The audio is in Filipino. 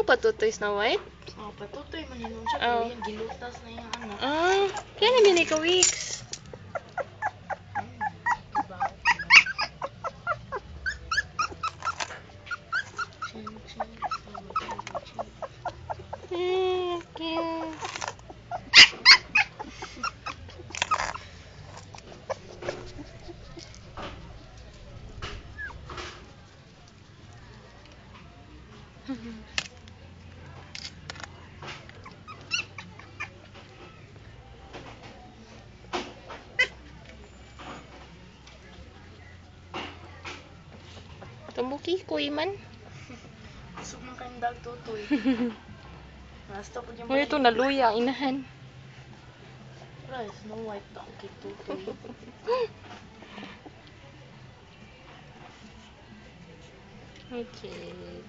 patutoy Snow White? Oh, patutoy man yun siya. Oh. Pero yan, gilutas na yung anak. Ah, kaya na din ka weeks. Diba? Ching, ching, ching, ching. Cute. Tumbuki ko man. Gusto man kayong dag tutoy. Nasta po yung Mo ito naluya ang inahan. Right, Snow White na ang kay tutoy. Okay.